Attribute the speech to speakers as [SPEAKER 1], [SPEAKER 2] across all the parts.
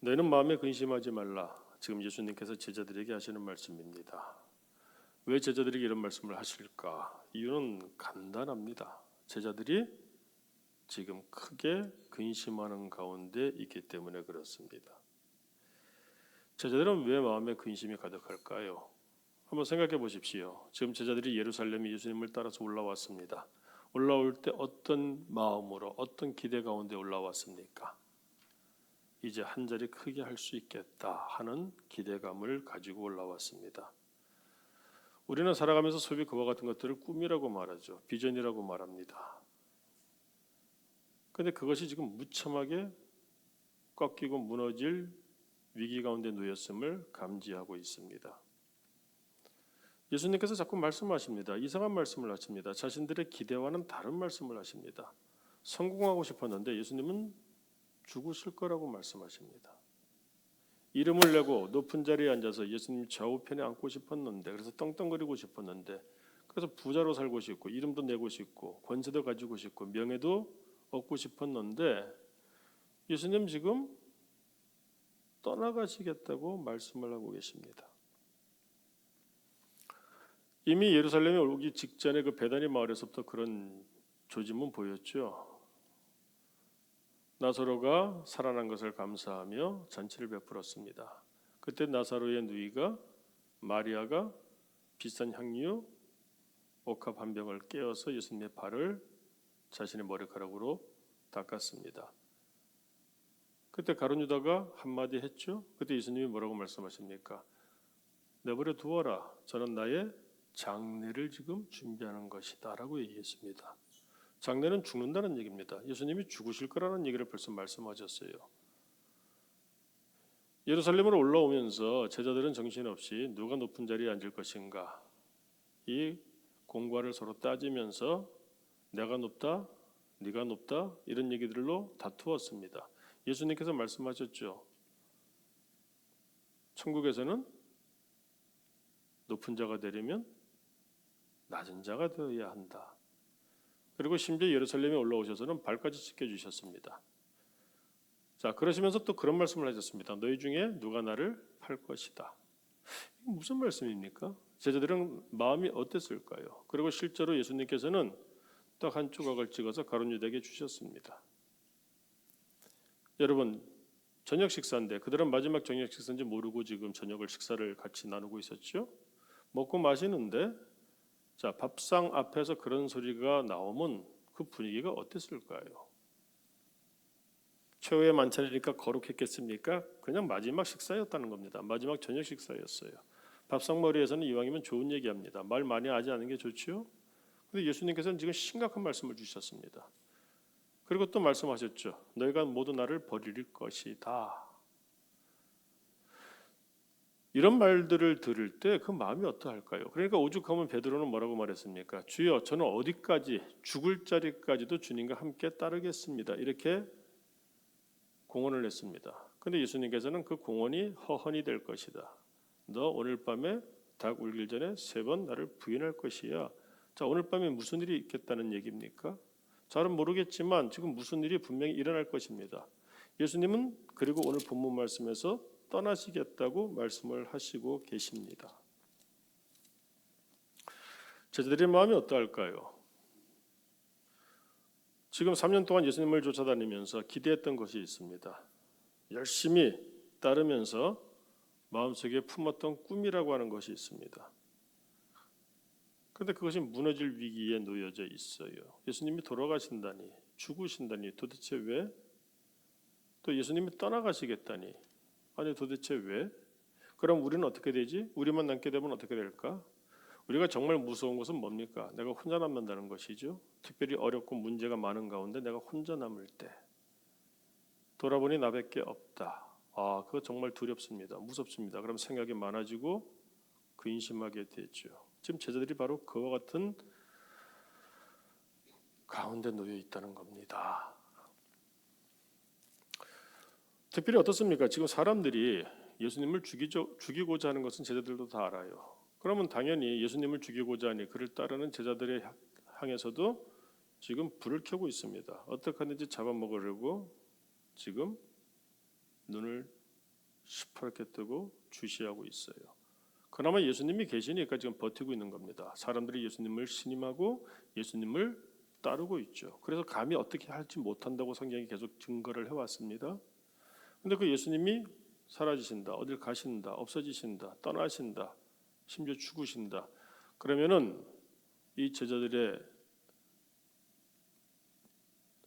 [SPEAKER 1] 너희는 마음에 근심하지 말라. 지금 예수님께서 제자들에게 하시는 말씀입니다. 왜 제자들에게 이런 말씀을 하실까? 이유는 간단합니다. 제자들이 지금 크게 근심하는 가운데 있기 때문에 그렇습니다. 제자들은 왜 마음에 근심이 가득할까요? 한번 생각해 보십시오. 지금 제자들이 예루살렘에 예수님을 따라서 올라왔습니다. 올라올 때 어떤 마음으로 어떤 기대 가운데 올라왔습니까? 이제 한 자리 크게 할 수 있겠다 하는 기대감을 가지고 올라왔습니다. 우리는 살아가면서 소위 그와 같은 것들을 꿈이라고 말하죠. 비전이라고 말합니다. 그런데 그것이 지금 무참하게 꺾이고 무너질 위기 가운데 놓였음을 감지하고 있습니다. 예수님께서 자꾸 말씀하십니다. 이상한 말씀을 하십니다. 자신들의 기대와는 다른 말씀을 하십니다. 성공하고 싶었는데 예수님은 죽으실 거라고 말씀하십니다. 이름을 내고 높은 자리에 앉아서 예수님 좌우편에 앉고 싶었는데, 그래서 떵떵거리고 싶었는데, 그래서 부자로 살고 싶고 이름도 내고 싶고 권세도 가지고 싶고 명예도 얻고 싶었는데 예수님 지금 떠나가시겠다고 말씀을 하고 계십니다. 이미 예루살렘에 오기 직전에 그 베다니 마을에서부터 그런 조짐은 보였죠. 나사로가 살아난 것을 감사하며 잔치를 베풀었습니다. 그때 나사로의 누이가 마리아가 비싼 향유 옥합 한 병을 깨어서 예수님의 발을 자신의 머리카락으로 닦았습니다. 그때 가룟 유다가 한마디 했죠. 그때 예수님이 뭐라고 말씀하십니까? 내버려 두어라. 저는 나의 장례를 지금 준비하는 것이다 라고 얘기했습니다. 장례는 죽는다는 얘기입니다. 예수님이 죽으실 거라는 얘기를 벌써 말씀하셨어요. 예루살렘으로 올라오면서 제자들은 정신없이 누가 높은 자리에 앉을 것인가 이 공과를 서로 따지면서 내가 높다, 네가 높다 이런 얘기들로 다투었습니다. 예수님께서 말씀하셨죠. 천국에서는 높은 자가 되려면 낮은 자가 되어야 한다. 그리고 심지어 예루살렘에 올라오셔서는 발까지 씻겨주셨습니다. 자, 그러시면서 또 그런 말씀을 하셨습니다. 너희 중에 누가 나를 팔 것이다. 이게 무슨 말씀입니까? 제자들은 마음이 어땠을까요? 그리고 실제로 예수님께서는 딱 한 조각을 찍어서 가룟 유다에게 주셨습니다. 여러분, 저녁 식사인데 그들은 마지막 저녁 식사인지 모르고 지금 저녁을 식사를 같이 나누고 있었죠. 먹고 마시는데 자, 밥상 앞에서 그런 소리가 나오면 그 분위기가 어땠을까요? 최후의 만찬이니까 거룩했겠습니까? 그냥 마지막 식사였다는 겁니다. 마지막 저녁 식사였어요. 밥상머리에서는 이왕이면 좋은 얘기합니다. 말 많이 하지 않는 게 좋지요? 그런데 예수님께서는 지금 심각한 말씀을 주셨습니다. 그리고 또 말씀하셨죠. 너희가 모두 나를 버릴 것이다. 이런 말들을 들을 때 그 마음이 어떠할까요? 그러니까 오죽하면 베드로는 뭐라고 말했습니까? 주여, 저는 어디까지 죽을 자리까지도 주님과 함께 따르겠습니다. 이렇게 공언을 했습니다. 그런데 예수님께서는 그 공언이 허언이 될 것이다. 너 오늘 밤에 닭 울기 전에 3번 나를 부인할 것이야. 자, 오늘 밤에 무슨 일이 있겠다는 얘기입니까? 잘은 모르겠지만 지금 무슨 일이 분명히 일어날 것입니다. 예수님은 그리고 오늘 본문 말씀에서 떠나시겠다고 말씀을 하시고 계십니다. 제자들의 마음이 어떠할까요? 지금 3년 동안 예수님을 쫓아다니면서 기대했던 것이 있습니다. 열심히 따르면서 마음속에 품었던 꿈이라고 하는 것이 있습니다. 그런데 그것이 무너질 위기에 놓여져 있어요. 예수님이 돌아가신다니, 죽으신다니 도대체 왜? 또 예수님이 떠나가시겠다니 아니 도대체 왜? 그럼 우리는 어떻게 되지? 우리만 남게 되면 어떻게 될까? 우리가 정말 무서운 것은 뭡니까? 내가 혼자 남는다는 것이죠. 특별히 어렵고 문제가 많은 가운데 내가 혼자 남을 때 돌아보니 나밖에 없다. 아, 그거 정말 두렵습니다. 무섭습니다. 그럼 생각이 많아지고 근심하게 되죠. 지금 제자들이 바로 그와 같은 가운데 놓여 있다는 겁니다. 특별히 어떻습니까? 지금 사람들이 예수님을 죽이고자 하는 것은 제자들도 다 알아요. 그러면 당연히 예수님을 죽이고자 하니 그를 따르는 제자들의 향해서도 지금 불을 켜고 있습니다. 어떻게 하든지 잡아먹으려고 지금 눈을 시퍼렇게 뜨고 주시하고 있어요. 그나마 예수님이 계시니까 지금 버티고 있는 겁니다. 사람들이 예수님을 신임하고 예수님을 따르고 있죠. 그래서 감히 어떻게 할지 못한다고 성경이 계속 증거를 해왔습니다. 근데 그 예수님이 사라지신다, 어딜 가신다, 없어지신다, 떠나신다, 심지어 죽으신다. 그러면은 이 제자들의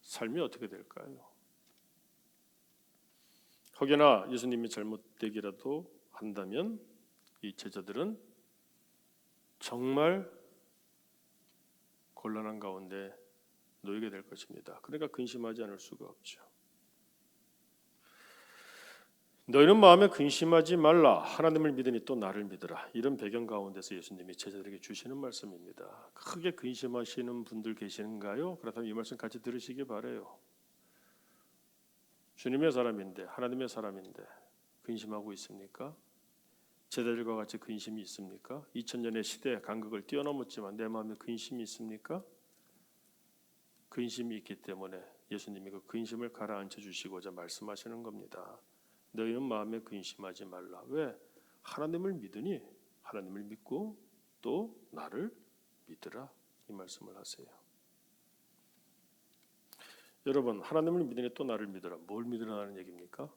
[SPEAKER 1] 삶이 어떻게 될까요? 혹여나 예수님이 잘못되기라도 한다면 이 제자들은 정말 곤란한 가운데 놓이게 될 것입니다. 그러니까 근심하지 않을 수가 없죠. 너희는 마음에 근심하지 말라. 하나님을 믿으니 또 나를 믿으라. 이런 배경 가운데서 예수님이 제자들에게 주시는 말씀입니다. 크게 근심하시는 분들 계시는가요? 그렇다면 이 말씀 같이 들으시기 바라요. 주님의 사람인데, 하나님의 사람인데 근심하고 있습니까? 제자들과 같이 근심이 있습니까? 2000년의 시대 간극을 뛰어넘었지만 내 마음에 근심이 있습니까? 근심이 있기 때문에 예수님이 그 근심을 가라앉혀 주시고자 말씀하시는 겁니다. 너희는 마음에 근심하지 말라. 왜? 하나님을 믿으니 하나님을 믿고 또 나를 믿으라. 이 말씀을 하세요. 여러분, 하나님을 믿으니 또 나를 믿으라. 뭘 믿으라는 얘기입니까?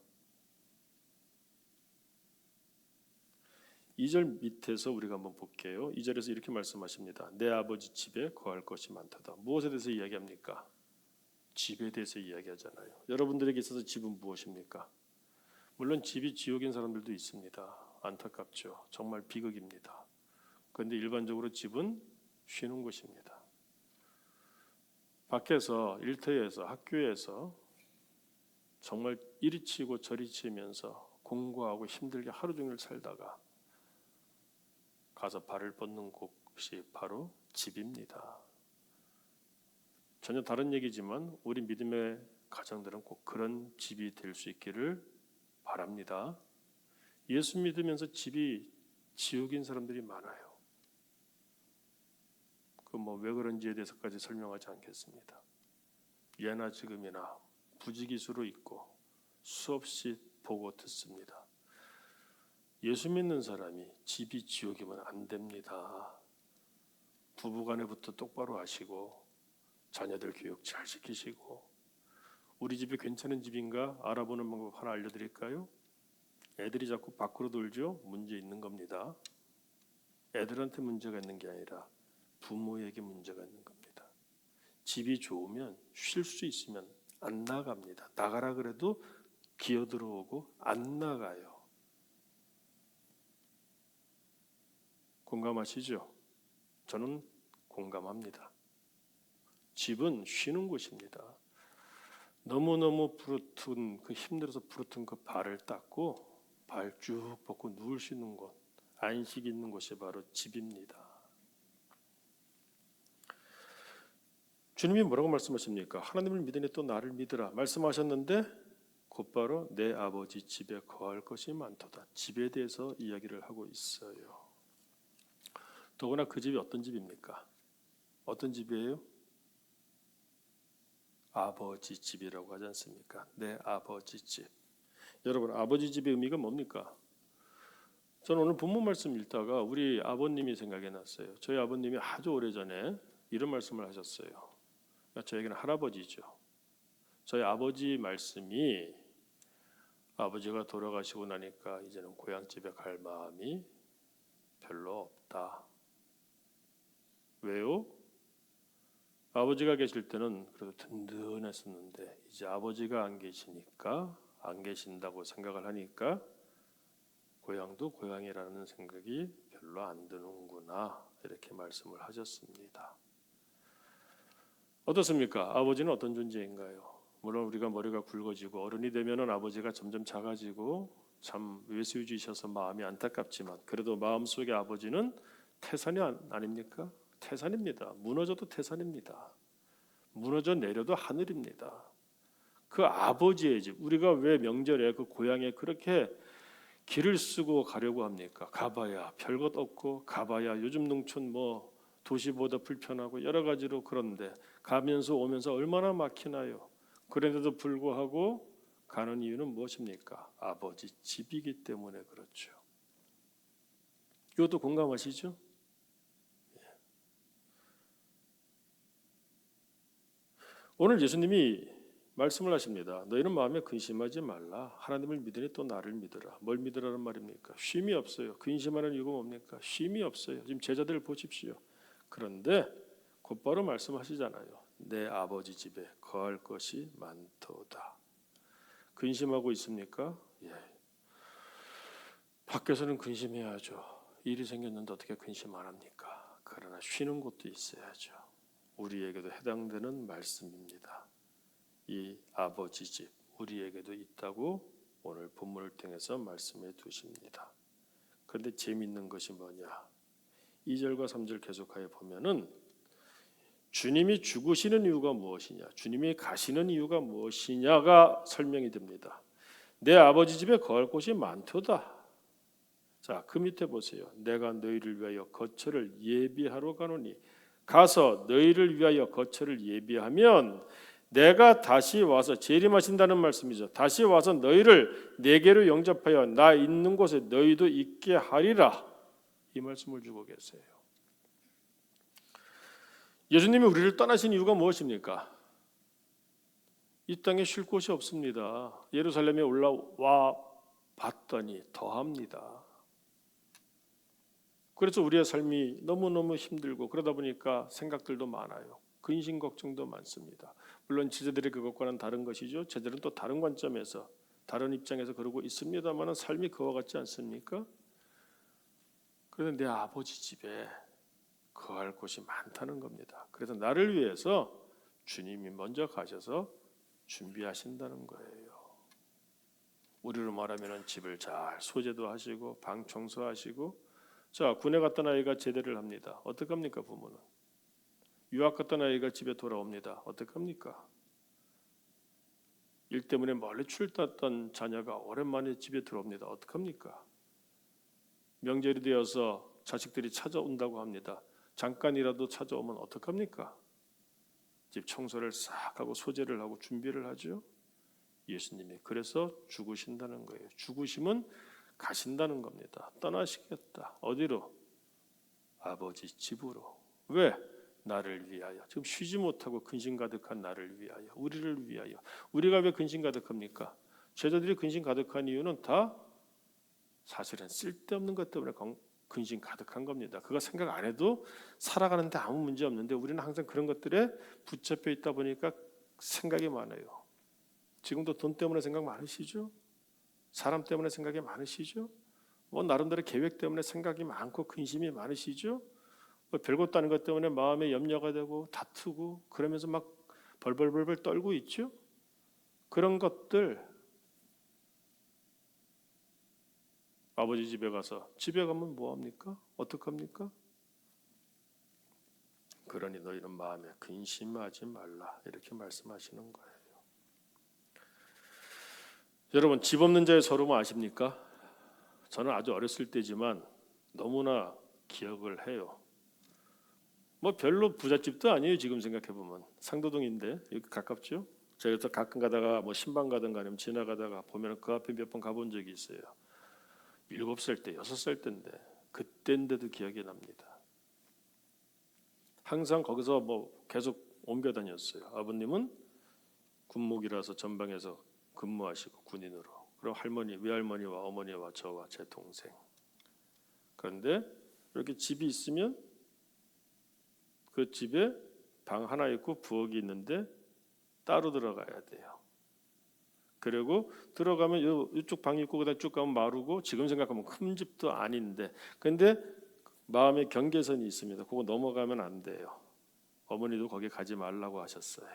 [SPEAKER 1] 2절 밑에서 우리가 한번 볼게요. 2절에서 이렇게 말씀하십니다. 내 아버지 집에 거할 것이 많도다. 무엇에 대해서 이야기합니까? 집에 대해서 이야기하잖아요. 여러분들에게 있어서 집은 무엇입니까? 물론 집이 지옥인 사람들도 있습니다. 안타깝죠. 정말 비극입니다. 그런데 일반적으로 집은 쉬는 곳입니다. 밖에서, 일터에서, 학교에서 정말 이리 치고 저리 치면서 공부하고 힘들게 하루 종일 살다가 가서 발을 뻗는 곳이 바로 집입니다. 전혀 다른 얘기지만 우리 믿음의 가정들은 꼭 그런 집이 될 수 있기를 바랍니다. 예수 믿으면서 집이 지옥인 사람들이 많아요. 그 뭐 왜 그런지에 대해서까지 설명하지 않겠습니다. 예나 지금이나 부지기수로 있고 수없이 보고 듣습니다. 예수 믿는 사람이 집이 지옥이면 안 됩니다. 부부간에부터 똑바로 하시고 자녀들 교육 잘 시키시고 우리 집이 괜찮은 집인가 알아보는 방법 하나 알려드릴까요? 애들이 자꾸 밖으로 돌죠? 문제 있는 겁니다. 애들한테 문제가 있는 게 아니라 부모에게 문제가 있는 겁니다. 집이 좋으면 쉴 수 있으면 안 나갑니다. 나가라 그래도 기어 들어오고 안 나가요. 공감하시죠? 저는 공감합니다. 집은 쉬는 곳입니다. 너무너무 부르튼 그 힘들어서 부르튼 그 발을 닦고 발 쭉 뻗고 누울 수 있는 곳, 안식 있는 곳이 바로 집입니다. 주님이 뭐라고 말씀하십니까? 하나님을 믿으니 또 나를 믿으라 말씀하셨는데 곧바로 내 아버지 집에 거할 것이 많도다. 집에 대해서 이야기를 하고 있어요. 더구나 그 집이 어떤 집입니까? 어떤 집이에요? 아버지 집이라고 하지 않습니까? 내 아버지 집. 여러분, 아버지 집의 의미가 뭡니까? 저는 오늘 본문 말씀 읽다가 우리 아버님이 생각이 났어요. 저희 아버님이 아주 오래전에 이런 말씀을 하셨어요. 저에게는 할아버지죠. 저희 아버지 말씀이 아버지가 돌아가시고 나니까 이제는 고향집에 갈 마음이 별로 없다. 왜요? 아버지가 계실 때는 그래도 든든했었는데 이제 아버지가 안 계시니까 안 계신다고 생각을 하니까 고향도 고향이라는 생각이 별로 안 드는구나 이렇게 말씀을 하셨습니다. 어떻습니까? 아버지는 어떤 존재인가요? 물론 우리가 머리가 굵어지고 어른이 되면은 아버지가 점점 작아지고 참 외수유지셔서 마음이 안타깝지만 그래도 마음속의 아버지는 태산이 아닙니까? 태산입니다. 무너져도 태산입니다. 무너져 내려도 하늘입니다. 그 아버지의 집, 우리가 왜 명절에 그 고향에 그렇게 길을 쓰고 가려고 합니까? 가봐야 별것 없고 가봐야 요즘 농촌 뭐 도시보다 불편하고 여러 가지로 그런데 가면서 오면서 얼마나 막히나요? 그런데도 불구하고 가는 이유는 무엇입니까? 아버지 집이기 때문에 그렇죠. 이것도 공감하시죠? 오늘 예수님이 말씀을 하십니다. 너희는 마음에 근심하지 말라. 하나님을 믿으니 또 나를 믿으라. 뭘 믿으라는 말입니까? 쉼이 없어요. 근심하는 이유가 뭡니까? 쉼이 없어요. 지금 제자들 보십시오. 그런데 곧바로 말씀하시잖아요. 내 아버지 집에 거할 것이 많도다. 근심하고 있습니까? 예. 밖에서는 근심해야죠. 일이 생겼는데 어떻게 근심 안 합니까? 그러나 쉬는 곳도 있어야죠. 우리에게도 해당되는 말씀입니다. 이 아버지 집 우리에게도 있다고 오늘 본문을 통해서 말씀해 두십니다. 그런데 재미있는 것이 뭐냐? 2절과 3절 계속하여 보면은 주님이 죽으시는 이유가 무엇이냐, 주님이 가시는 이유가 무엇이냐가 설명이 됩니다. 내 아버지 집에 거할 곳이 많도다. 자, 그 밑에 보세요. 내가 너희를 위하여 거처를 예비하러 가노니, 가서 너희를 위하여 거처를 예비하면 내가 다시 와서, 재림하신다는 말씀이죠. 다시 와서 너희를 내게로 영접하여 나 있는 곳에 너희도 있게 하리라. 이 말씀을 주고 계세요. 예수님이 우리를 떠나신 이유가 무엇입니까? 이 땅에 쉴 곳이 없습니다. 예루살렘에 올라와 봤더니 더합니다. 그래서 우리의 삶이 너무너무 힘들고 그러다 보니까 생각들도 많아요. 근심 걱정도 많습니다. 물론 제자들의 그것과는 다른 것이죠. 제자들은 또 다른 관점에서, 다른 입장에서 그러고 있습니다만 삶이 그와 같지 않습니까? 그런데 내 아버지 집에 거할 곳이 많다는 겁니다. 그래서 나를 위해서 주님이 먼저 가셔서 준비하신다는 거예요. 우리로 말하면 집을 잘 소재도 하시고 방 청소하시고. 자, 군에 갔던 아이가 제대를 합니다. 어떡합니까? 부모는. 유학 갔던 아이가 집에 돌아옵니다. 어떡합니까? 일 때문에 멀리 출탔던 자녀가 오랜만에 집에 들어옵니다. 어떡합니까? 명절이 되어서 자식들이 찾아온다고 합니다. 잠깐이라도 찾아오면 어떡합니까? 집 청소를 싹 하고 소재를 하고 준비를 하죠. 예수님이 그래서 죽으신다는 거예요. 죽으심은 가신다는 겁니다. 떠나시겠다. 어디로? 아버지 집으로. 왜? 나를 위하여. 지금 쉬지 못하고 근심 가득한 나를 위하여, 우리를 위하여. 우리가 왜 근심 가득합니까? 제자들이 근심 가득한 이유는 다 사실은 쓸데없는 것 때문에 근심 가득한 겁니다. 그거 생각 안 해도 살아가는데 아무 문제 없는데 우리는 항상 그런 것들에 붙잡혀 있다 보니까 생각이 많아요. 지금도 돈 때문에 생각 많으시죠? 사람 때문에 생각이 많으시죠? 뭐 나름대로 계획 때문에 생각이 많고 근심이 많으시죠? 뭐 별것도 아닌 것 때문에 마음에 염려가 되고 다투고 그러면서 막 벌벌벌벌 떨고 있죠? 그런 것들 아버지 집에 가서, 집에 가면 뭐합니까? 어떡합니까? 그러니 너희는 마음에 근심하지 말라, 이렇게 말씀하시는 거예요. 여러분, 집 없는 자의 서러움 아십니까? 저는 아주 어렸을 때지만 너무나 기억을 해요. 뭐 별로 부잣집도 아니에요. 지금 생각해보면 상도동인데 여기 가깝죠. 제가 또 가끔 가다가 뭐 신방 가든가 아니면 지나가다가 보면 그 앞에 몇 번 가본 적이 있어요. 7살 때, 6살 때인데 그때인데도 기억이 납니다. 항상 거기서 뭐 계속 옮겨 다녔어요. 아버님은 군목이라서 전방에서 근무하시고 군인으로. 그럼 할머니, 외할머니와 어머니와 저와 제 동생. 그런데 이렇게 집이 있으면 그 집에 방 하나 있고 부엌이 있는데 따로 들어가야 돼요. 그리고 들어가면 이쪽 방이 있고 그다음 쭉 가면 마루고, 지금 생각하면 큰 집도 아닌데, 근데 마음의 경계선이 있습니다. 그거 넘어가면 안 돼요. 어머니도 거기 가지 말라고 하셨어요.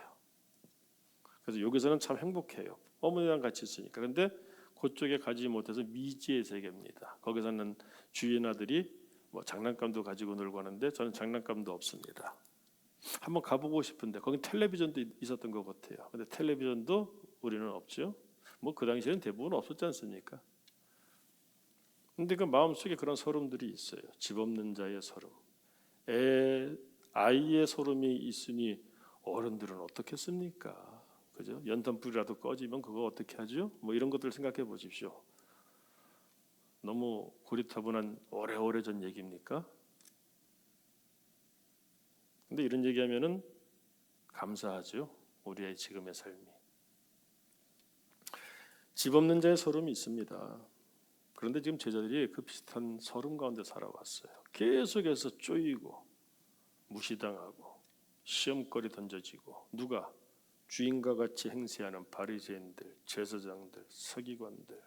[SPEAKER 1] 그래서 여기서는 참 행복해요. 어머니랑 같이 있으니까. 그런데 그쪽에 가지 못해서 미지의 세계입니다. 거기서는 주인 아들이 뭐 장난감도 가지고 놀고 하는데 저는 장난감도 없습니다. 한번 가보고 싶은데 거기 텔레비전도 있었던 것 같아요. 근데 텔레비전도 우리는 없죠. 뭐 그 당시에는 대부분 없었지 않습니까? 근데 그 마음속에 그런 서름들이 있어요. 집 없는 자의 서름, 아이의 서름이 있으니 어른들은 어떻겠습니까? 그죠? 연탄불이라도 꺼지면 그거 어떻게 하죠? 뭐 이런 것들 생각해 보십시오. 너무 고리타분한 오래전 얘기입니까? 근데 이런 얘기하면은 감사하죠. 우리의 지금의 삶이. 집 없는 자의 서름이 있습니다. 그런데 지금 제자들이 그 비슷한 서름 가운데 살아왔어요. 계속해서 쪼이고 무시당하고 시험거리 던져지고 누가? 주인과 같이 행세하는 바리새인들, 제사장들, 서기관들.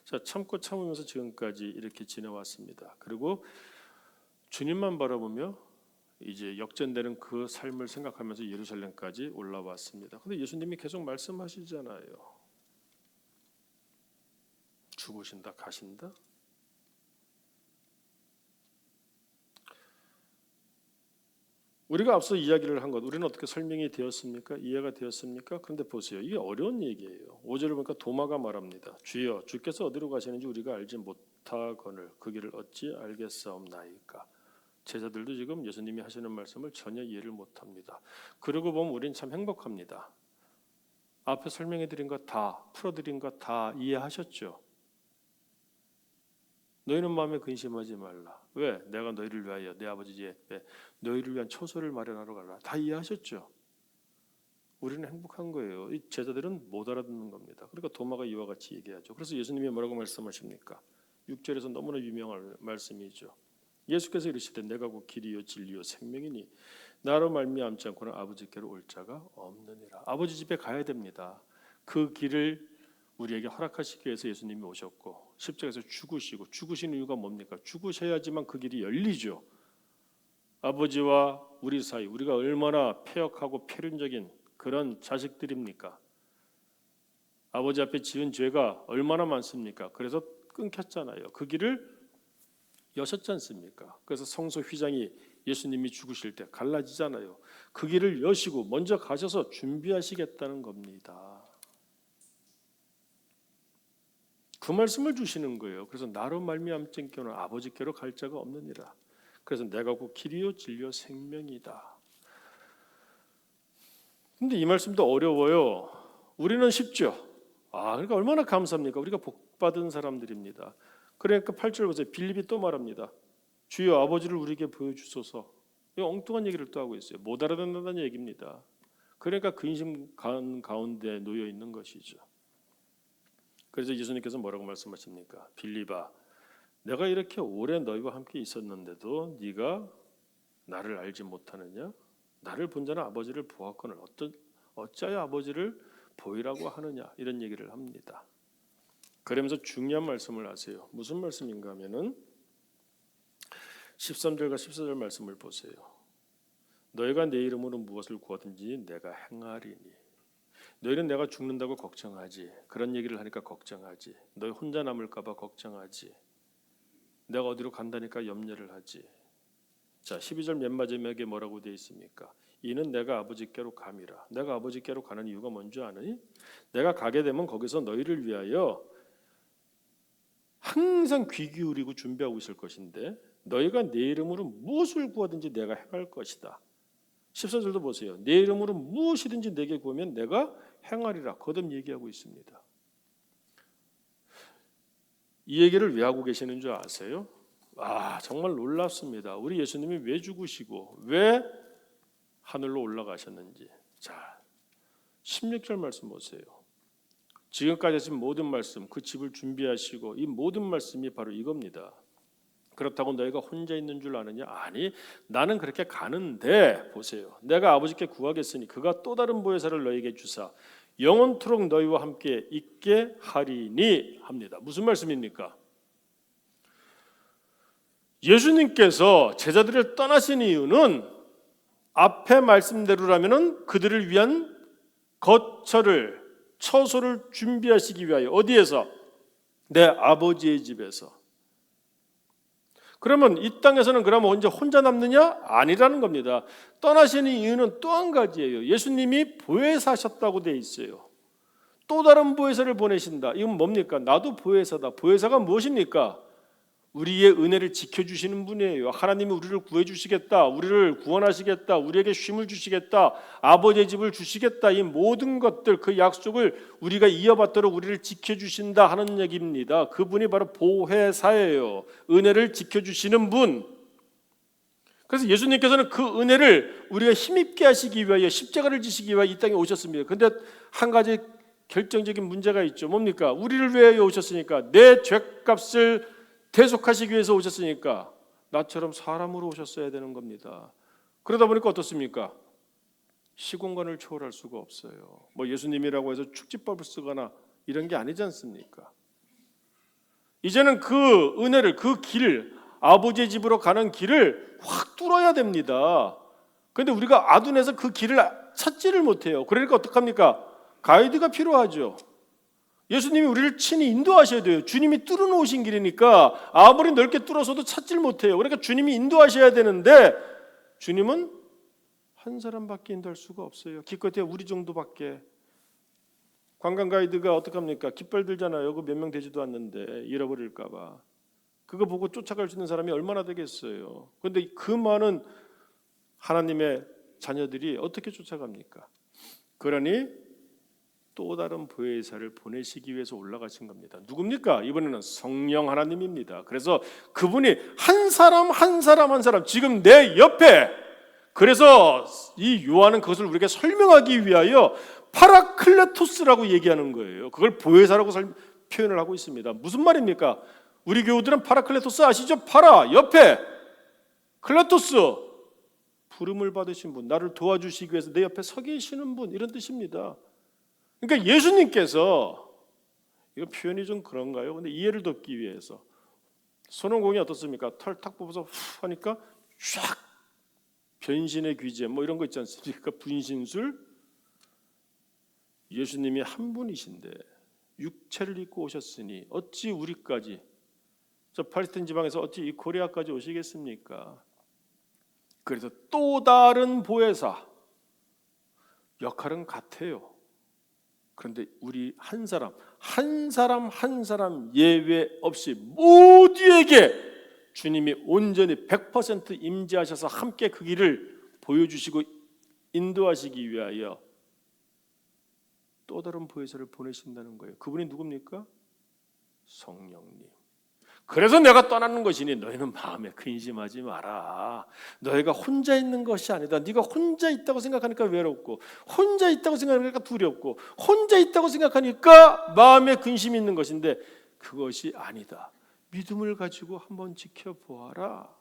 [SPEAKER 1] 자, 참고 참으면서 지금까지 이렇게 지내왔습니다. 그리고 주님만 바라보며 이제 역전되는 그 삶을 생각하면서 예루살렘까지 올라왔습니다. 근데 예수님이 계속 말씀하시잖아요. 죽으신다, 가신다. 우리가 앞서 이야기를 한 것, 우리는 어떻게 설명이 되었습니까? 이해가 되었습니까? 그런데 보세요, 이게 어려운 얘기예요. 5절을 보니까 도마가 말합니다. 주여, 주께서 어디로 가시는지 우리가 알지 못하거늘 그 길을 어찌 알겠사옵나이까. 제자들도 지금 예수님이 하시는 말씀을 전혀 이해를 못합니다. 그러고 보면 우리는 참 행복합니다. 앞에 설명해드린 것 다, 풀어드린 것 다 이해하셨죠? 너희는 마음에 근심하지 말라. 왜? 내가 너희를 위하여 내 아버지 집에 너희를 위한 초소를 마련하러 가라. 다 이해하셨죠? 우리는 행복한 거예요. 이 제자들은 못 알아듣는 겁니다. 그러니까 도마가 이와 같이 얘기하죠. 그래서 예수님이 뭐라고 말씀하십니까? 6절에서 너무나 유명한 말씀이죠. 예수께서 이르시되 내가 곧 길이요 진리요 생명이니 나로 말미암지 않고는 아버지께로 올 자가 없느니라. 아버지 집에 가야 됩니다. 그 길을 우리에게 허락하시기 위해서 예수님이 오셨고 십자가에서 죽으신 이유가 뭡니까? 죽으셔야지만 그 길이 열리죠. 아버지와 우리 사이, 우리가 얼마나 패역하고 패륜적인 그런 자식들입니까? 아버지 앞에 지은 죄가 얼마나 많습니까? 그래서 끊겼잖아요. 그 길을 여셨지 않습니까? 그래서 성소 휘장이 예수님이 죽으실 때 갈라지잖아요. 그 길을 여시고 먼저 가셔서 준비하시겠다는 겁니다. 그 말씀을 주시는 거예요. 그래서 나로 말미암지않고는 아버지께로 갈 자가 없느니라. 그래서 내가 곧 길이요 진리요 생명이다. 근데 이 말씀도 어려워요. 우리는 쉽죠. 그러니까 얼마나 감사합니까? 우리가 복받은 사람들입니다. 그러니까 8절 보세요. 빌립이 또 말합니다. 주여 아버지를 우리에게 보여주소서. 이 엉뚱한 얘기를 또 하고 있어요. 못 알아듣는다는 얘기입니다. 그러니까 근심 가운데 놓여 있는 것이죠. 그래서 예수님께서 뭐라고 말씀하십니까? 빌립아, 내가 이렇게 오래 너희와 함께 있었는데도 네가 나를 알지 못하느냐? 나를 본 자는 아버지를 보았거늘 어찌하여 아버지를 보이라고 하느냐? 이런 얘기를 합니다. 그러면서 중요한 말씀을 하세요. 무슨 말씀인가 하면은 13절과 14절 말씀을 보세요. 너희가 내 이름으로 무엇을 구하든지 내가 행하리니. 너희는 내가 죽는다고 걱정하지. 그런 얘기를 하니까 걱정하지. 너희 혼자 남을까 봐 걱정하지. 내가 어디로 간다니까 염려를 하지. 자, 12절 맨 마지막에 뭐라고 되어 있습니까? 이는 내가 아버지께로 감이라. 내가 아버지께로 가는 이유가 뭔지 아느니? 내가 가게 되면 거기서 너희를 위하여 항상 귀 기울이고 준비하고 있을 것인데 너희가 내 이름으로 무엇을 구하든지 내가 행할 것이다. 14절도 보세요. 내 이름으로 무엇이든지 내게 구하면 내가 행하리라. 거듭 얘기하고 있습니다. 이 얘기를 왜 하고 계시는 줄 아세요? 정말 놀랍습니다. 우리 예수님이 왜 죽으시고 왜 하늘로 올라가셨는지. 자, 16절 말씀 보세요. 지금까지 하신 모든 말씀, 그 집을 준비하시고 이 모든 말씀이 바로 이겁니다. 그렇다고 너희가 혼자 있는 줄 아느냐? 아니, 나는 그렇게 가는데 보세요. 내가 아버지께 구하겠으니 그가 또 다른 보혜사를 너희에게 주사 영원토록 너희와 함께 있게 하리니 합니다. 무슨 말씀입니까? 예수님께서 제자들을 떠나신 이유는 앞에 말씀대로라면은 그들을 위한 거처를 처소를 준비하시기 위하여 어디에서? 내 아버지의 집에서. 그러면 이 땅에서는 그러면 언제 혼자 남느냐? 아니라는 겁니다. 떠나시는 이유는 또 한 가지예요. 예수님이 보혜사셨다고 되어 있어요. 또 다른 보혜사를 보내신다. 이건 뭡니까? 나도 보혜사다. 보혜사가 무엇입니까? 우리의 은혜를 지켜주시는 분이에요. 하나님이 우리를 구해주시겠다, 우리를 구원하시겠다, 우리에게 쉼을 주시겠다, 아버지의 집을 주시겠다, 이 모든 것들, 그 약속을 우리가 이어받도록 우리를 지켜주신다 하는 얘기입니다. 그분이 바로 보혜사예요. 은혜를 지켜주시는 분. 그래서 예수님께서는 그 은혜를 우리가 힘입게 하시기 위하여 십자가를 지시기 위하여 이 땅에 오셨습니다. 그런데 한 가지 결정적인 문제가 있죠. 뭡니까? 우리를 위하여 오셨으니까, 내 죄값을 대속하시기 위해서 오셨으니까 나처럼 사람으로 오셨어야 되는 겁니다. 그러다 보니까 어떻습니까? 시공간을 초월할 수가 없어요. 뭐 예수님이라고 해서 축지법을 쓰거나 이런 게 아니지 않습니까? 이제는 그 은혜를, 그 길, 아버지의 집으로 가는 길을 확 뚫어야 됩니다. 그런데 우리가 아둔해서 그 길을 찾지를 못해요. 그러니까 어떡합니까? 가이드가 필요하죠. 예수님이 우리를 친히 인도하셔야 돼요. 주님이 뚫어놓으신 길이니까 아무리 넓게 뚫어서도 찾질 못해요. 그러니까 주님이 인도하셔야 되는데 주님은 한 사람밖에 인도할 수가 없어요. 기껏해야 우리 정도밖에. 관광 가이드가 어떡합니까? 깃발 들잖아요. 그 몇 명 되지도 않는데 잃어버릴까 봐. 그거 보고 쫓아갈 수 있는 사람이 얼마나 되겠어요. 그런데 그 많은 하나님의 자녀들이 어떻게 쫓아갑니까? 그러니 또 다른 보혜사를 보내시기 위해서 올라가신 겁니다. 누굽니까? 이번에는 성령 하나님입니다. 그래서 그분이 한 사람 한 사람 한 사람 지금 내 옆에, 그래서 이 요한은 그것을 우리에게 설명하기 위하여 파라클레토스라고 얘기하는 거예요. 그걸 보혜사라고 표현을 하고 있습니다. 무슨 말입니까? 우리 교우들은 파라클레토스 아시죠? 파라 옆에, 클레토스 부름을 받으신 분, 나를 도와주시기 위해서 내 옆에 서 계시는 분, 이런 뜻입니다. 그러니까 예수님께서, 이거 표현이 좀 그런가요? 근데 이해를 돕기 위해서 손오공이 어떻습니까? 털 탁 뽑아서 후 하니까 쫙 변신의 귀재 뭐 이런 거 있지 않습니까? 분신술. 예수님이 한 분이신데 육체를 입고 오셨으니 어찌 우리까지, 저 팔레스타인 지방에서 어찌 이 코리아까지 오시겠습니까? 그래서 또 다른 보혜사 역할은 같아요. 그런데 우리 한 사람 예외 없이 모두에게 주님이 온전히 100% 임재하셔서 함께 그 길을 보여주시고 인도하시기 위하여 또 다른 보혜사를 보내신다는 거예요. 그분이 누굽니까? 성령님. 그래서 내가 떠나는 것이니 너희는 마음에 근심하지 마라. 너희가 혼자 있는 것이 아니다. 네가 혼자 있다고 생각하니까 외롭고, 혼자 있다고 생각하니까 두렵고, 혼자 있다고 생각하니까 마음에 근심이 있는 것인데 그것이 아니다. 믿음을 가지고 한번 지켜보아라.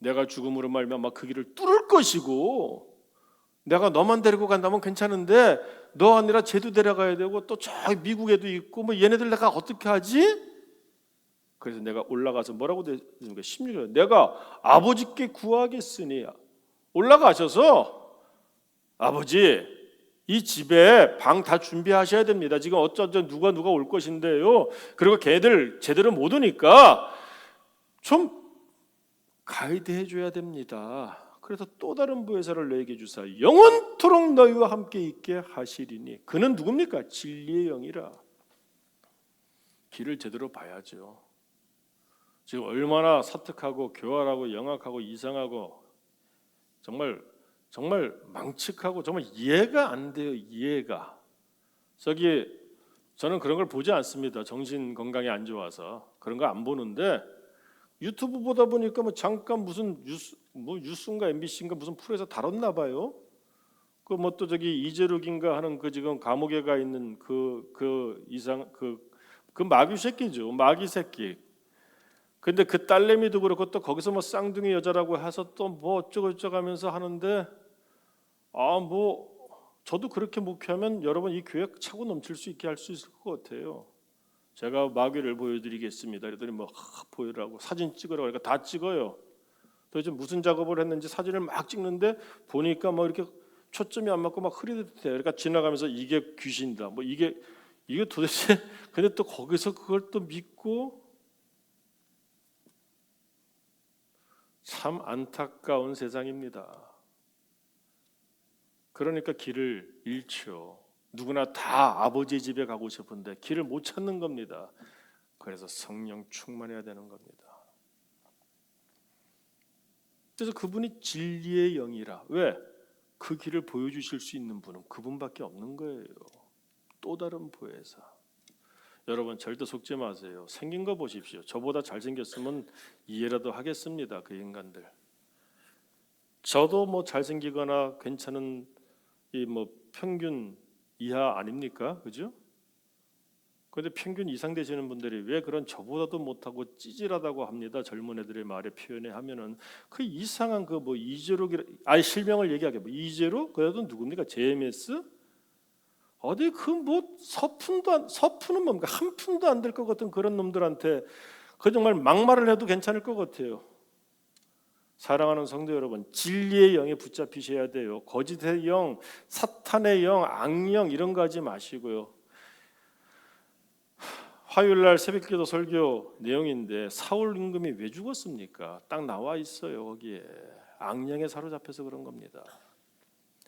[SPEAKER 1] 내가 죽음으로 말미암아 그 길을 뚫을 것이고, 내가 너만 데리고 간다면 괜찮은데 너 아니라 쟤도 데려가야 되고 또 저 미국에도 있고 뭐 얘네들 내가 어떻게 하지? 그래서 내가 올라가서 뭐라고 되십니까? 16절 내가 아버지께 구하겠으니 올라가셔서 아버지 이 집에 방 다 준비하셔야 됩니다. 지금 어쩌죠 누가 올 것인데요. 그리고 걔들 제대로 못 오니까 좀 가이드 해줘야 됩니다. 그래서 또 다른 보혜사를 너에게 주사 영원토록 너희와 함께 있게 하시리니 그는 누굽니까? 진리의 영이라. 길을 제대로 봐야죠. 지금 얼마나 사특하고 교활하고 영악하고 이상하고 정말 망측하고 정말 이해가 안 돼요. 이해가. 저는 그런 걸 보지 않습니다. 정신 건강이 안 좋아서 그런 거 안 보는데 유튜브 보다 보니까 뭐 잠깐 무슨 뉴스인가 MBC인가 무슨 프로에서 다뤘나 봐요. 그 뭐 또 저기 이재욱인가 하는 그 지금 감옥에 가 있는 그 마귀 새끼죠. 마귀 새끼. 근데 그 딸내미도 그렇고 또 거기서 뭐 쌍둥이 여자라고 해서 또 뭐 어쩌고저쩌고 하면서 하는데 저도 그렇게 목회하면 여러분 이 교회 차고 넘칠 수 있게 할 수 있을 것 같아요. 제가 마귀를 보여드리겠습니다. 그랬더니 뭐 보여라고 사진 찍으라고 그러니까 다 찍어요. 도대체 무슨 작업을 했는지 사진을 막 찍는데 보니까 뭐 이렇게 초점이 안 맞고 막 흐릿해. 그러니까 지나가면서 이게 귀신이다. 뭐 이게 도대체 근데 또 거기서 그걸 또 믿고 참 안타까운 세상입니다. 그러니까 길을 잃죠. 누구나 다 아버지 집에 가고 싶은데 길을 못 찾는 겁니다. 그래서 성령 충만해야 되는 겁니다. 그래서 그분이 진리의 영이라. 왜? 그 길을 보여주실 수 있는 분은 그분밖에 없는 거예요. 또 다른 보혜사. 여러분 절대 속지 마세요. 생긴 거 보십시오. 저보다 잘생겼으면 이해라도 하겠습니다. 그 인간들. 저도 뭐 잘생기거나 괜찮은 이 뭐 평균 이하 아닙니까? 그죠? 그런데 평균 이상 되시는 분들이 왜 그런 저보다도 못하고 찌질하다고 합니다. 젊은 애들의 말에 표현에 하면은 그 이상한 그 뭐 이재로 실명을 얘기하게 뭐 이재로 그래도 누굽니까? JMS 어디 그 뭐 서푼은 뭡니까? 한 푼도 안 될 것 같은 그런 놈들한테 그 정말 막말을 해도 괜찮을 것 같아요. 사랑하는 성도 여러분, 진리의 영에 붙잡히셔야 돼요. 거짓의 영, 사탄의 영, 악령 이런 거 하지 마시고요. 화요일날 새벽기도 설교 내용인데 사울 임금이 왜 죽었습니까? 딱 나와 있어요. 거기에 악령에 사로잡혀서 그런 겁니다.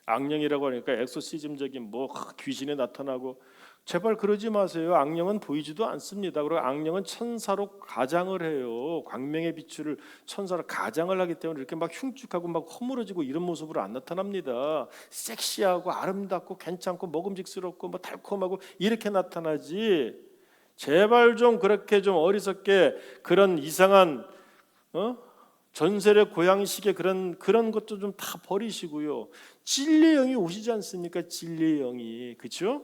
[SPEAKER 1] 악령이라고 하니까 엑소시즘적인 뭐 귀신이 나타나고 제발 그러지 마세요. 악령은 보이지도 않습니다. 그리고 악령은 천사로 가장을 해요. 광명의 비추를 천사로 가장을 하기 때문에 이렇게 막 흉측하고 막 허물어지고 이런 모습으로 안 나타납니다. 섹시하고 아름답고 괜찮고 먹음직스럽고 뭐 달콤하고 이렇게 나타나지. 제발 좀 그렇게 좀 어리석게 그런 이상한 전설의 고양식의 그런 것도 좀 다 버리시고요. 진리의 영이 오시지 않습니까? 진리의 영이 그렇죠?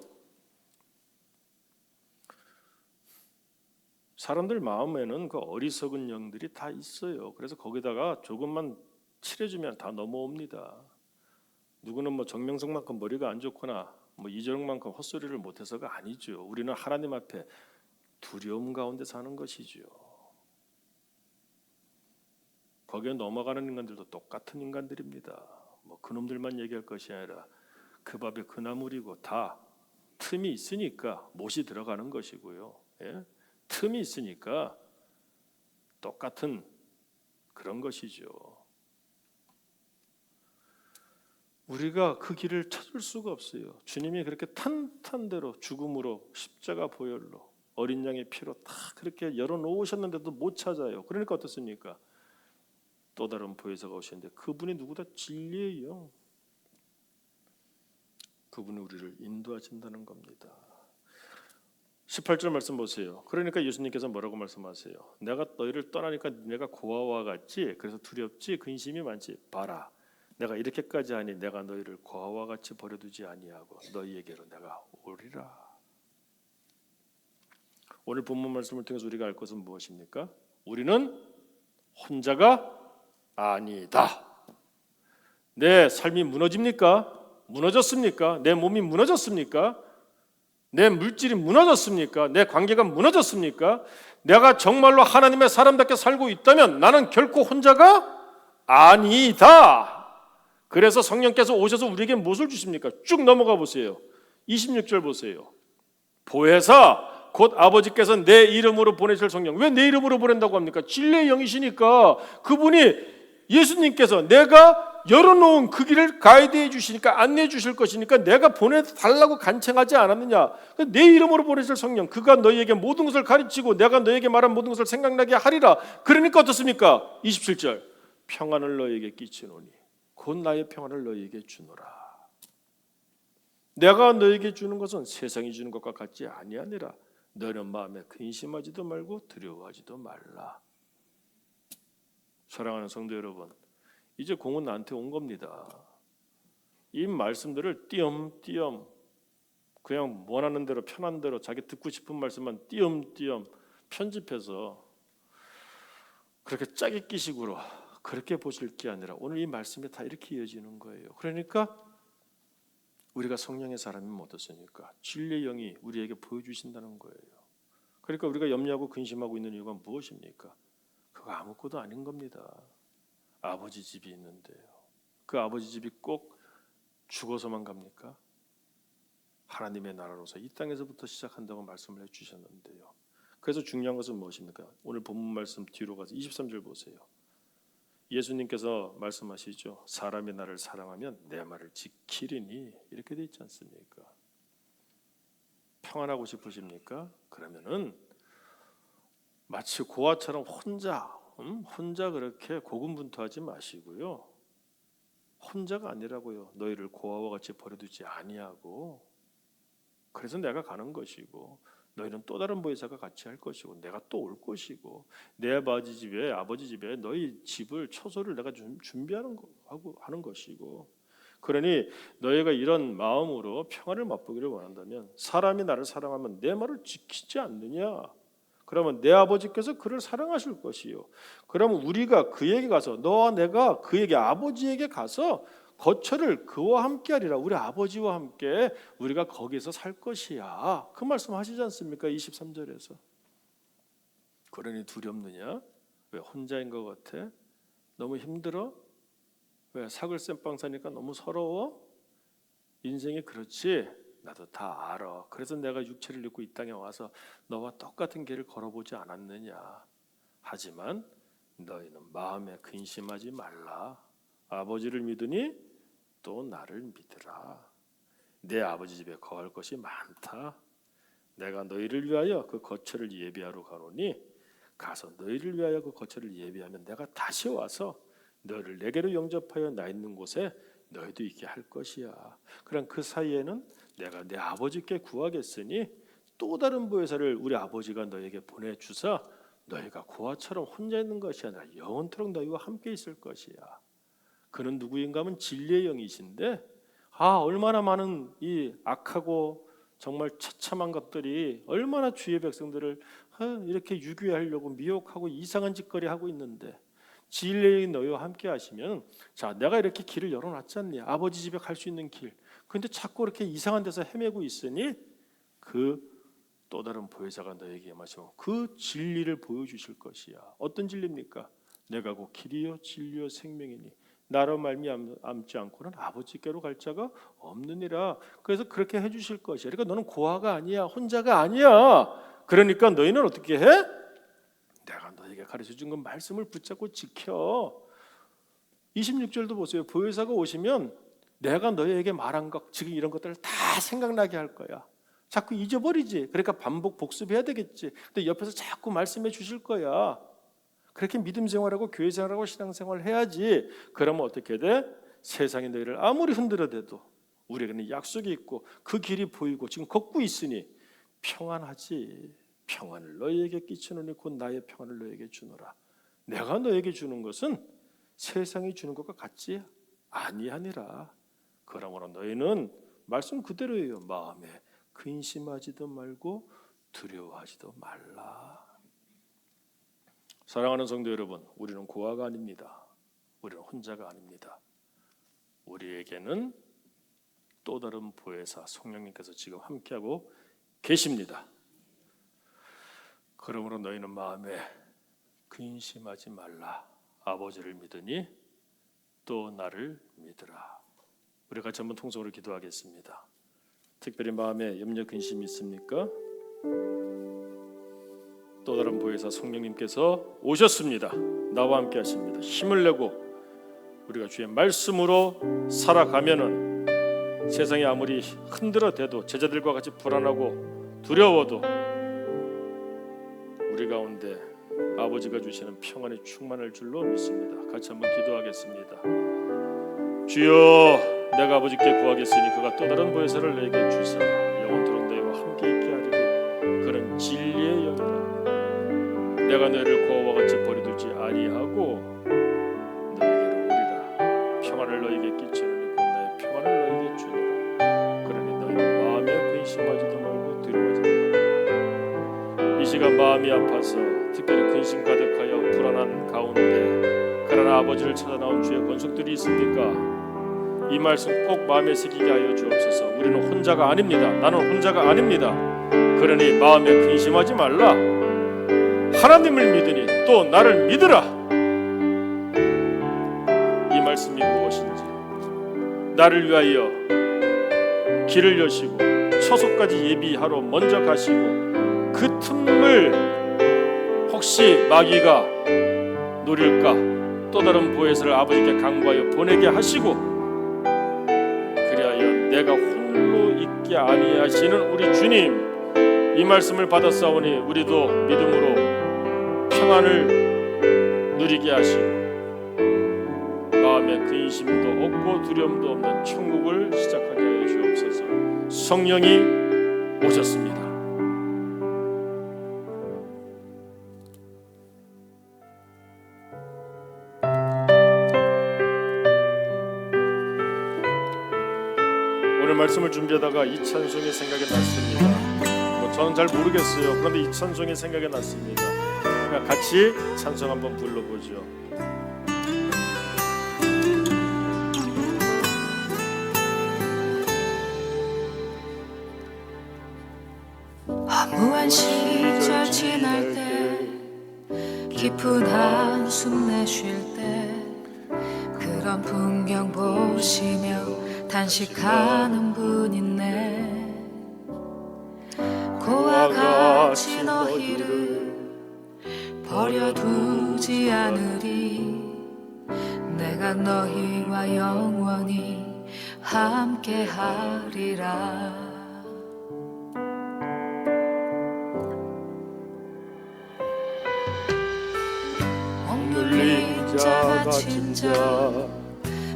[SPEAKER 1] 사람들 마음에는 그 어리석은 영들이 다 있어요. 그래서 거기다가 조금만 칠해주면 다 넘어옵니다. 누구는 뭐 정명석만큼 머리가 안 좋거나 뭐 이재용만큼 헛소리를 못해서가 아니죠. 우리는 하나님 앞에 두려움 가운데 사는 것이죠. 거기에 넘어가는 인간들도 똑같은 인간들입니다. 뭐 그놈들만 얘기할 것이 아니라 그 밥에 그 나물이고 다 틈이 있으니까 못이 들어가는 것이고요. 예? 틈이 있으니까 똑같은 그런 것이죠. 우리가 그 길을 찾을 수가 없어요. 주님이 그렇게 탄탄대로 죽음으로 십자가 보혈로 어린 양의 피로 다 그렇게 열어놓으셨는데도 못 찾아요. 그러니까 어떻습니까? 또 다른 보혜사가 오셨는데 그분이 누구다? 진리의 영. 그분이 우리를 인도하신다는 겁니다. 18절 말씀 보세요. 그러니까 예수님께서 뭐라고 말씀하세요? 내가 너희를 떠나니까 내가 고아와 같지? 그래서 두렵지? 근심이 많지? 봐라. 내가 이렇게까지 하니 내가 너희를 고아와 같이 버려두지 아니하고 너희에게로 내가 오리라. 오늘 본문 말씀을 통해서 우리가 알 것은 무엇입니까? 우리는 혼자가 아니다. 내 삶이 무너집니까? 무너졌습니까? 내 몸이 무너졌습니까? 내 물질이 무너졌습니까? 내 관계가 무너졌습니까? 내가 정말로 하나님의 사람답게 살고 있다면 나는 결코 혼자가 아니다. 그래서 성령께서 오셔서 우리에게 무엇을 주십니까? 쭉 넘어가 보세요. 26절 보세요. 보혜사 곧 아버지께서 내 이름으로 보내실 성령. 왜 내 이름으로 보낸다고 합니까? 진리의 영이시니까 그분이 예수님께서 내가 열어놓은 그 길을 가이드해 주시니까 안내해 주실 것이니까 내가 보내달라고 간청하지 않았느냐. 내 이름으로 보내실 성령 그가 너희에게 모든 것을 가르치고 내가 너희에게 말한 모든 것을 생각나게 하리라. 그러니까 어떻습니까? 27절 평안을 너희에게 끼치노니 곧 나의 평안을 너희에게 주노라. 내가 너희에게 주는 것은 세상이 주는 것과 같지 아니하니라. 너는 마음에 근심하지도 말고 두려워하지도 말라. 사랑하는 성도 여러분, 이제 공은 나한테 온 겁니다. 이 말씀들을 띄엄띄엄 그냥 원하는 대로 편한 대로 자기 듣고 싶은 말씀만 띄엄띄엄 편집해서 그렇게 짜깁기식으로 그렇게 보실 게 아니라 오늘 이 말씀이 다 이렇게 이어지는 거예요. 그러니까 우리가 성령의 사람이면 어떻습니까? 진리의 영이 우리에게 보여주신다는 거예요. 그러니까 우리가 염려하고 근심하고 있는 이유가 무엇입니까? 그거 아무것도 아닌 겁니다. 아버지 집이 있는데요. 그 아버지 집이 꼭 죽어서만 갑니까? 하나님의 나라로서 이 땅에서부터 시작한다고 말씀을 해주셨는데요. 그래서 중요한 것은 무엇입니까? 오늘 본문 말씀 뒤로 가서 23절 보세요. 예수님께서 말씀하시죠. 사람이 나를 사랑하면 내 말을 지키리니 이렇게 돼 있지 않습니까? 평안하고 싶으십니까? 그러면은 마치 고아처럼 혼자 그렇게 고군분투하지 마시고요. 혼자가 아니라고요. 너희를 고아와 같이 버려두지 아니하고, 그래서 내가 가는 것이고, 너희는 또 다른 보혜사가 같이 할 것이고, 내가 또 올 것이고, 내 아버지 집에 너희 집을 처소를 내가 준비하는 하는 것이고, 그러니 너희가 이런 마음으로 평안을 맛보기를 원한다면, 사람이 나를 사랑하면 내 말을 지키지 않느냐? 그러면 내 아버지께서 그를 사랑하실 것이요. 그러면 우리가 그에게 가서, 너와 내가 그에게 아버지에게 가서 거처를 그와 함께 하리라. 우리 아버지와 함께 우리가 거기서 살 것이야. 그 말씀 하시지 않습니까? 23절에서. 그러니 두렵느냐? 왜 혼자인 것 같아? 너무 힘들어? 왜 사글 쌤빵 사니까 너무 서러워? 인생이 그렇지? 나도 다 알아. 그래서 내가 육체를 입고 이 땅에 와서 너와 똑같은 길을 걸어보지 않았느냐. 하지만 너희는 마음에 근심하지 말라. 아버지를 믿으니 또 나를 믿으라. 내 아버지 집에 거할 것이 많다. 내가 너희를 위하여 그 거처를 예비하러 가노니, 가서 너희를 위하여 그 거처를 예비하면 내가 다시 와서 너희를 내게로 영접하여 나 있는 곳에 너희도 있게 할 것이야. 그럼 그 사이에는 내가 내 아버지께 구하겠으니 또 다른 보혜사를 우리 아버지가 너에게 보내주사 너희가 고아처럼 혼자 있는 것이 아니라 영원토록 너희와 함께 있을 것이야. 그는 누구인가 하면 진리의 영이신데, 얼마나 많은 이 악하고 정말 처참한 것들이 얼마나 주의 백성들을 이렇게 유괴하려고 미혹하고 이상한 짓거리 하고 있는데, 진리의 너희와 함께 하시면, 자, 내가 이렇게 길을 열어놨지 않니? 아버지 집에 갈 수 있는 길. 근데 자꾸 이렇게 이상한 데서 헤매고 있으니 그 또 다른 보혜사가 너에게 마시고 그 진리를 보여주실 것이야. 어떤 진리입니까? 내가 곧 길이요 진리요 생명이니 나로 말미암지 않고는 아버지께로 갈 자가 없느니라. 그래서 그렇게 해주실 것이야. 그러니까 너는 고아가 아니야, 혼자가 아니야. 그러니까 너희는 어떻게 해? 내가 너에게 가르쳐준 그 말씀을 붙잡고 지켜. 26절도 보세요. 보혜사가 오시면 내가 너희에게 말한 것, 지금 이런 것들을 다 생각나게 할 거야. 자꾸 잊어버리지. 그러니까 반복 복습해야 되겠지. 근데 옆에서 자꾸 말씀해 주실 거야. 그렇게 믿음 생활하고 교회 생활하고 신앙 생활을 해야지. 그러면 어떻게 돼? 세상이 너희를 아무리 흔들어대도 우리에게는 약속이 있고 그 길이 보이고 지금 걷고 있으니 평안하지. 평안을 너희에게 끼치노니 곧 나의 평안을 너희에게 주노라. 내가 너희에게 주는 것은 세상이 주는 것과 같지 아니하니라. 그러므로 너희는 말씀 그대로예요. 마음에 근심하지도 말고 두려워하지도 말라. 사랑하는 성도 여러분, 우리는 고아가 아닙니다. 우리는 혼자가 아닙니다. 우리에게는 또 다른 보혜사 성령님께서 지금 함께하고 계십니다. 그러므로 너희는 마음에 근심하지 말라. 아버지를 믿으니 또 나를 믿으라. 우리 같이 한번 통성으로 기도하겠습니다. 특별히 마음에 염려 근심이 있습니까? 또 다른 보혜사 성령님께서 오셨습니다. 나와 함께 하십니다. 힘을 내고 우리가 주의 말씀으로 살아가면은 세상이 아무리 흔들어대도 제자들과 같이 불안하고 두려워도 우리 가운데 아버지가 주시는 평안이 충만할 줄로 믿습니다. 같이 한번 기도하겠습니다. 주여, 내가 아버지께 구하겠으니 그가 또 다른 보혜사를 내게 주사 영원토록 너희와 함께 있게 하리니 그는 진리의 영이라. 내가 너희를 고아와 같이 버려두지 아니하고 너희에게로 오리라. 평안을 너희에게 끼치노니 곧 나의 평안을 너희에게 주니라. 그러니 너희는 마음에 근심하지도 말고 두려워하지도 말라. 이 시간 마음이 아파서 특별히 근심 가득하여 불안한 가운데 그러나 아버지를 찾아 나온 주의 권속들이 있습니까? 이 말씀 꼭 마음에 새기게 하여 주옵소서. 우리는 혼자가 아닙니다. 나는 혼자가 아닙니다. 그러니 마음에 근심하지 말라. 하나님을 믿으니 또 나를 믿으라. 이 말씀이 무엇인지 나를 위하여 길을 여시고 처소까지 예비하러 먼저 가시고 그 틈을 혹시 마귀가 노릴까 또 다른 보혜사를 아버지께 강구하여 보내게 하시고 그리하여 내가 홀로 있게 아니하시는 우리 주님, 이 말씀을 받았사오니 우리도 믿음으로 평안을 누리게 하시고 마음에 근심도 없고 두려움도 없는 천국을 시작하게 하여 주옵소서. 성령이 오셨습니다. 오늘 말씀을 준비하다가 이 찬송이 생각이 났습니다. 저는 잘 모르겠어요. 그런데 이 찬송이 생각이 났습니다. 그러니까 같이 찬송 한번 불러보죠.
[SPEAKER 2] 허무한 시절 지날 때 깊은 한숨 내쉴 때 그런 풍경 보시며 단식하는 분 있네. 고와 같이 너희를 버려두지 않으리. 내가 너희와 영원히 함께하리라. 억눌린 자 갇힌 자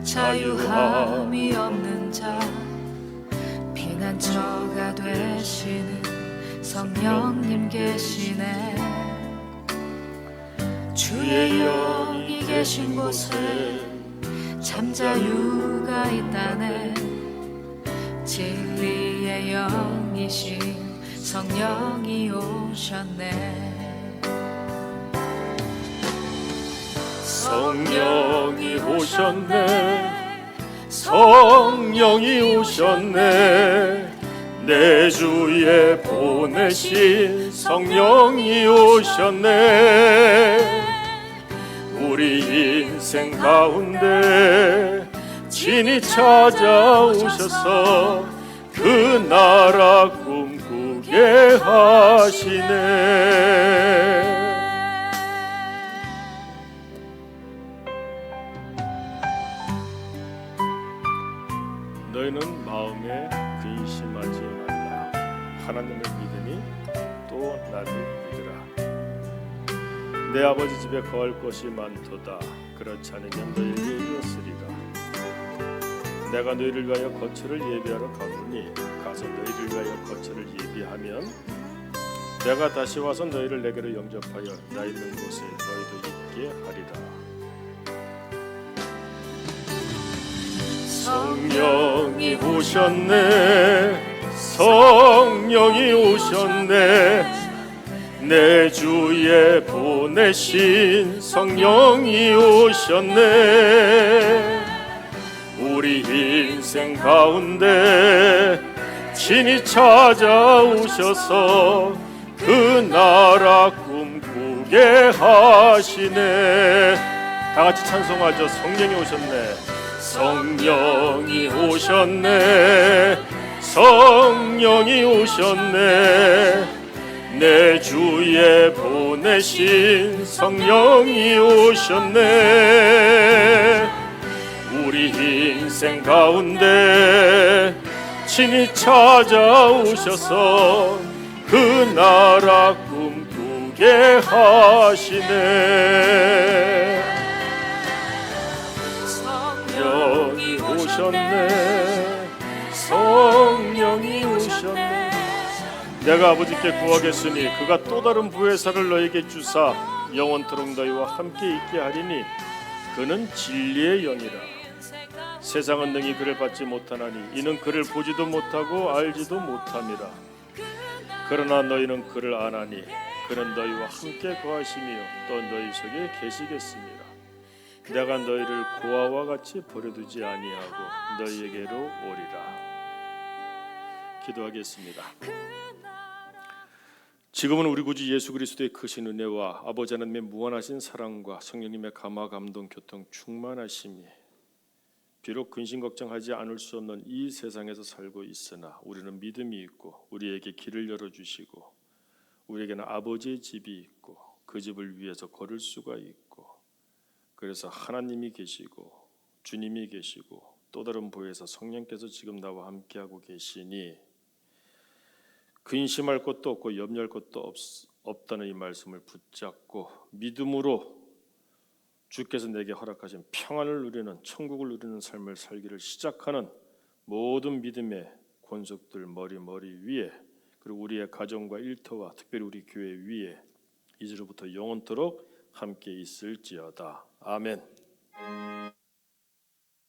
[SPEAKER 2] 자유함이 없는 자 피난처가 되시는 성령님 계시네. 주의 영이 계신 곳에 참 자유가 있다네. 진리의 영이신 성령이 오셨네.
[SPEAKER 1] 성령이 오셨네. 성령이 오셨네. 내 주에 보내신 성령이 오셨네. 우리 인생 가운데 친히 찾아오셔서 그 나라 꿈꾸게 하시네. 너희는 마음에 근심하지 말라. 하나님을 믿으니 또 나를 믿으라. 내 아버지 집에 거할 곳이 많도다. 그렇지 않으면 너희에게 이르렀으리라. 내가 너희를 위하여 거처를 예비하러 가노니 가서 너희를 위하여 거처를 예비하면 내가 다시 와서 너희를 내게로 영접하여 나 있는 곳에 너희도 있게 하리라. 성령이 오셨네. 성령이 오셨네. 내 주에 보내신 성령이 오셨네. 우리 인생 가운데 친히 찾아오셔서 그 나라 꿈꾸게 하시네. 다 같이 찬송하죠. 성령이 오셨네. 성령이 오셨네. 성령이 오셨네. 내 주에 보내신 성령이 오셨네. 우리 인생 가운데 친히 찾아오셔서 그 나라 꿈꾸게 하시네. 성령이 오셨네. 성령이 오셨네. 내가 아버지께 구하겠으니 그가 또 다른 부혜사를 너에게 주사 영원토록 너희와 함께 있게 하리니 그는 진리의 영이라. 세상은 능히 그를 받지 못하나니 이는 그를 보지도 못하고 알지도 못함이라. 그러나 너희는 그를 아나니 그는 너희와 함께 거하시며 또 너희 속에 계시겠습니다. 내가 너희를 고아와 같이 버려두지 아니하고 너희에게로 오리라. 기도하겠습니다. 지금은 우리 구주 예수 그리스도의 크신 은혜와 아버지 하나님의 무한하신 사랑과 성령님의 감화 감동 교통 충만하심이 비록 근심 걱정하지 않을 수 없는 이 세상에서 살고 있으나 우리는 믿음이 있고 우리에게 길을 열어주시고 우리에게는 아버지의 집이 있고 그 집을 위해서 걸을 수가 있고 그래서 하나님이 계시고 주님이 계시고 또 다른 보혜사 성령께서 지금 나와 함께하고 계시니 근심할 것도 없고 염려할 것도 없다는 이 말씀을 붙잡고 믿음으로 주께서 내게 허락하신 평안을 누리는 천국을 누리는 삶을 살기를 시작하는 모든 믿음의 권속들 머리 위에, 그리고 우리의 가정과 일터와 특별히 우리 교회 위에 이제로부터 영원토록 함께 있을지어다. 아멘.